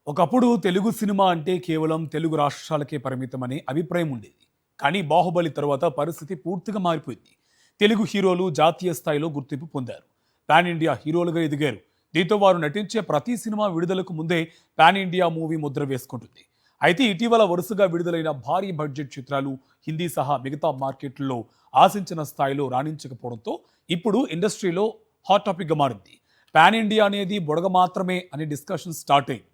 ఒకప్పుడు తెలుగు సినిమా అంటే కేవలం తెలుగు రాష్ట్రాలకే పరిమితమనే అభిప్రాయం ఉండేది. కానీ 'బాహుబలి' తరువాత పరిస్థితి పూర్తిగా మారిపోయింది. తెలుగు హీరోలు జాతీయ స్థాయిలో గుర్తింపు పొందారు. పాన్ ఇండియా హీరోలుగా ఎదిగారు. దీంతో వారు నటించే ప్రతి సినిమా విడుదలకు ముందే పాన్ ఇండియా మూవీ ముద్ర వేసుకుంటుంది. అయితే ఇటీవల వరుసగా విడుదలైన భారీ బడ్జెట్ చిత్రాలు హిందీ సహా మిగతా మార్కెట్లలో ఆశించిన స్థాయిలో రాణించకపోవడంతో ఇప్పుడు ఇండస్ట్రీలో హాట్ టాపిక్గా మారింది. పాన్ ఇండియా అనేది బుడగ మాత్రమే అనే డిస్కషన్ స్టార్ట్ అయింది.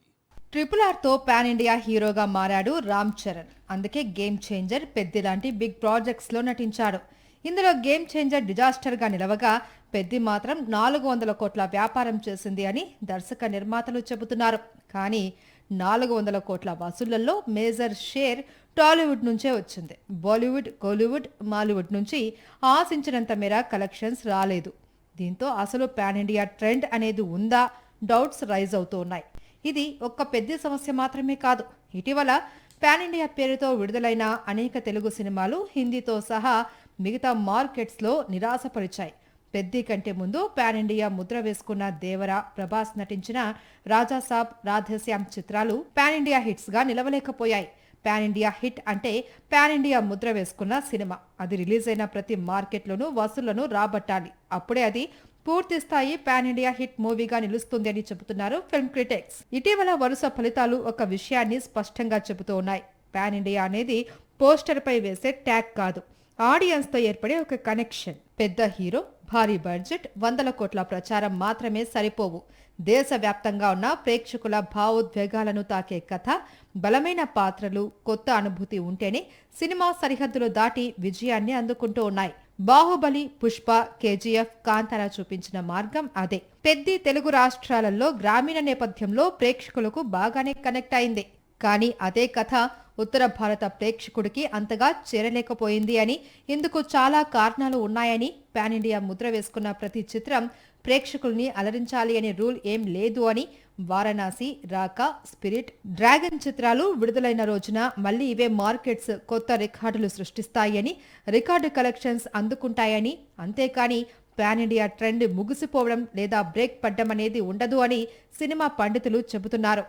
RRR తో పాన్ ఇండియా హీరోగా మారాడు రామ్ చరణ్. అందుకే గేమ్ చేంజర్, పెద్ది లాంటి బిగ్ ప్రాజెక్ట్స్ లో నటించాడు. ఇందులో గేమ్ చేంజర్ డిజాస్టర్ గా నిలవగా, పెద్ది మాత్రం 400 కోట్ల వ్యాపారం చేసింది అని దర్శక నిర్మాతలు చెబుతున్నారు. కానీ 400 కోట్ల వసూళ్లలో మేజర్ షేర్ టాలీవుడ్ నుంచే వచ్చింది. బాలీవుడ్, కోలీవుడ్, మాలీవుడ్ నుంచి ఆశించినంత మేర కలెక్షన్స్ రాలేదు. దీంతో అసలు పాన్ ఇండియా ట్రెండ్ అనేది ఉందా, డౌట్స్ రైజ్ అవుతూ ఉన్నాయి. ఇది ఒక్క పెద్ద సమస్య మాత్రమే కాదు. ఇటీవల పాన్ ఇండియా పేరుతో విడుదలైన అనేక తెలుగు సినిమాలు హిందీతో సహా మిగతా మార్కెట్స్లో నిరాశపరిచాయి. పెద్ది కంటే ముందు పాన్ ఇండియా ముద్ర వేసుకున్న దేవర, ప్రభాస్ నటించిన రాజాసాబ్, రాధేశ్యామ్ చిత్రాలు పాన్ ఇండియా హిట్స్గా నిలవలేకపోయాయి. పాన్ ఇండియా హిట్ అంటే పాన్ ఇండియా ముద్ర వేసుకున్న సినిమా. అది రిలీజ్ అయిన ప్రతి మార్కెట్లోనూ వసూళ్లను రాబట్టాలి. అప్పుడే అది పూర్తి స్థాయి పాన్ ఇండియా హిట్ మూవీగా నిలుస్తుంది అని చెబుతున్నారు ఫిల్మ్ క్రిటిక్స్. ఇటీవల వరుస ఫలితాలు ఒక విషయాన్ని స్పష్టంగా చెబుతూ ఉన్నాయి. పాన్ ఇండియా అనేది పోస్టర్ పై వేసే ట్యాగ్ కాదు, ఆడియన్స్ తో ఏర్పడే ఒక కనెక్షన్. పెద్ద హీరో, భారీ బడ్జెట్, 100 కోట్ల ప్రచారం మాత్రమే సరిపోవు. దేశవ్యాప్తంగా ఉన్న ప్రేక్షకుల భావోద్వేగాలను తాకే కథ, బలమైన పాత్రలు, కొత్త అనుభూతి ఉంటేనే సినిమా సరిహద్దులు దాటి విజయాన్ని అందుకుంటూ ఉన్నాయి. బాహుబలి, పుష్ప, KGF, కాంతార చూపించిన మార్గం అదే. పెద్ది తెలుగు రాష్ట్రాలలో గ్రామీణ నేపథ్యంలో ప్రేక్షకులకు బాగానే కనెక్ట్ అయింది. కానీ అదే కథ ఉత్తర భారత ప్రేక్షకుడికి అంతగా చేరలేకపోయింది అని, ఇందుకు చాలా కారణాలు ఉన్నాయని, పాన్ ఇండియా ముద్ర వేసుకున్న ప్రతి చిత్రం ప్రేక్షకుల్ని అలరించాలి అనే రూల్ ఏం లేదు అని, వారణాసి, రాకా, స్పిరిట్, డ్రాగన్ చిత్రాలు విడుదలైన రోజున మళ్లీ ఇవే మార్కెట్స్ కొత్త రికార్డులు సృష్టిస్తాయని, రికార్డు కలెక్షన్స్ అందుకుంటాయని, అంతేకాని పాన్ ఇండియా ట్రెండ్ ముగిసిపోవడం లేదా బ్రేక్ పడ్డం అనేది ఉండదు అని సినిమా పండితులు చెబుతున్నారు.